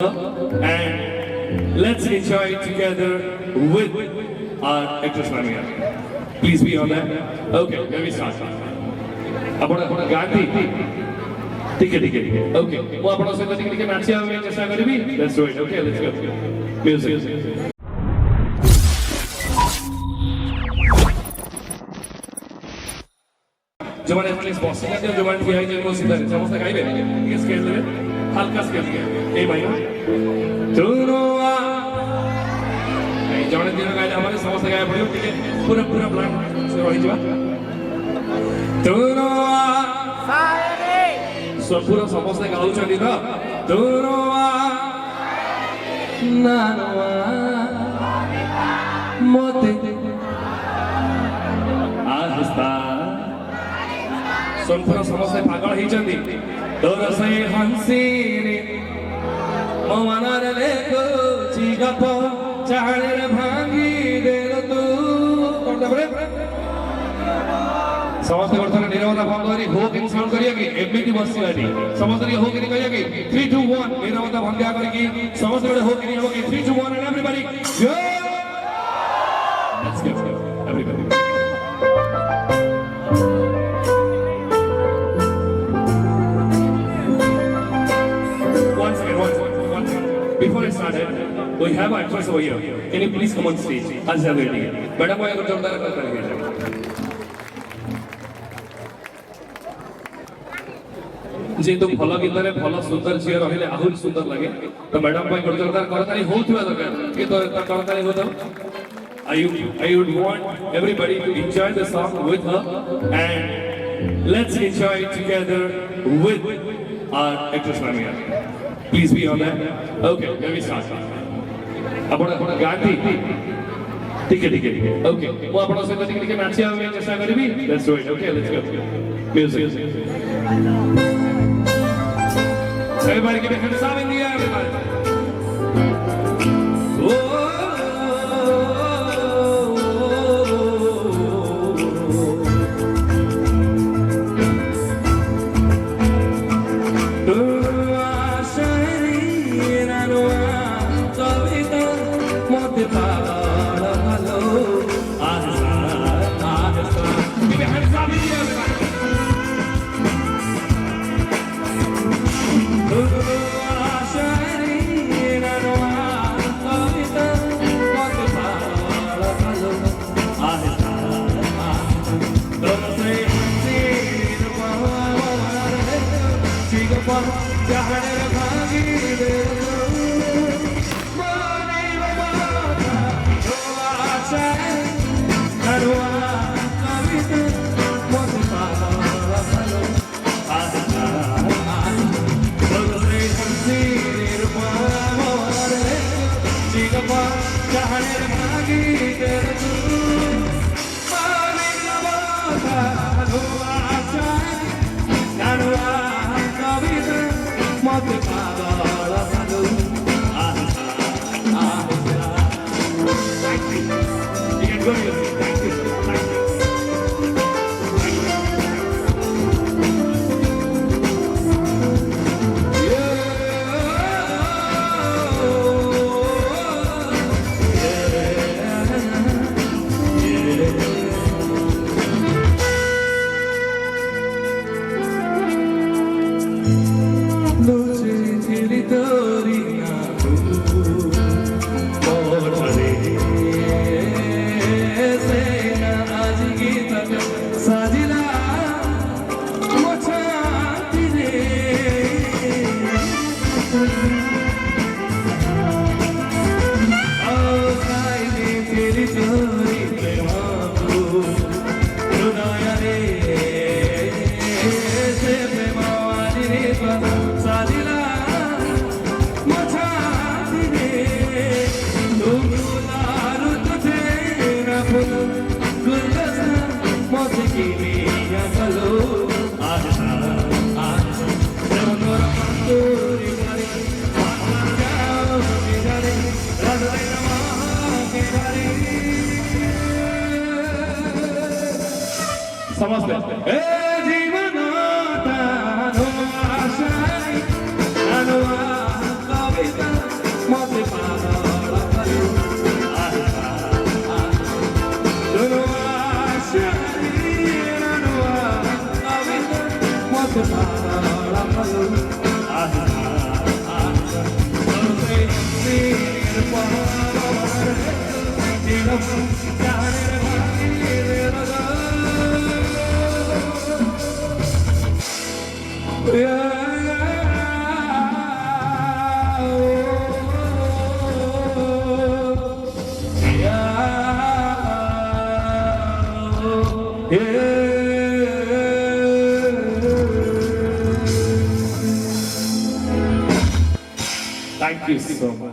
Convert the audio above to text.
and let's enjoy it together with our actress Sanumeher. Please be on that. Okay, let me start. अपना गाती ठीक है okay वो अपना से ठीक है नाचिया में चेष्टा करेंगे. Let's do it. Okay, let's go. Music. जमाने वाले बॉस का जो जमाने किया है जो सीधा समझ तक आई है ये स्केल में हल्का स्केल है ए भाई तुनुआ ए जमाने दिन का हमारे समझ तक आया पड़ियो ठीक है पूरा पूरा प्लान से रही जवा तुनुआ सायरे सो पूरा समझ तक आउ चली था तुनुआ नानुआ मोते आस्ता सोनपुर समस्या पागल ही चंदी तोर से हंसीनी मवानार लेको चिगप चाहरे भांगी देल तू करता बरे समस्त वर्तन निरवता भंग करी हो किन साउंड करिया की एमबीटी बससी आडी समस्त हो किन करिया की 3 2 1 निरवता भंग करी की समस्त हो किन हो की 3 2 1 and everybody go let's go everybody. Before I started, we have our actress over here. Can you please come on stage? As they are waiting. Madam, I am going to जेतु भल गीत रे भल सुंदर झियो रहिले आहुल सुंदर लागे तो मैडम भाई जोरदार करताली होउथबा दरकार के तो करताली होतो I would want everybody to enjoy the song with her and let's enjoy it together with our actress Sanumeher. Please be on that. Okay, let me start. अपना गाती ठीक है okay वो अपना से ठीक है नाचिया में चेष्टा करेंगे. Let's do it. Okay, let's go. Music. Everybody give a hand in the air, everybody. समझते ए जीवनोता नुआ शायरी नुआ कविता Thank you so much.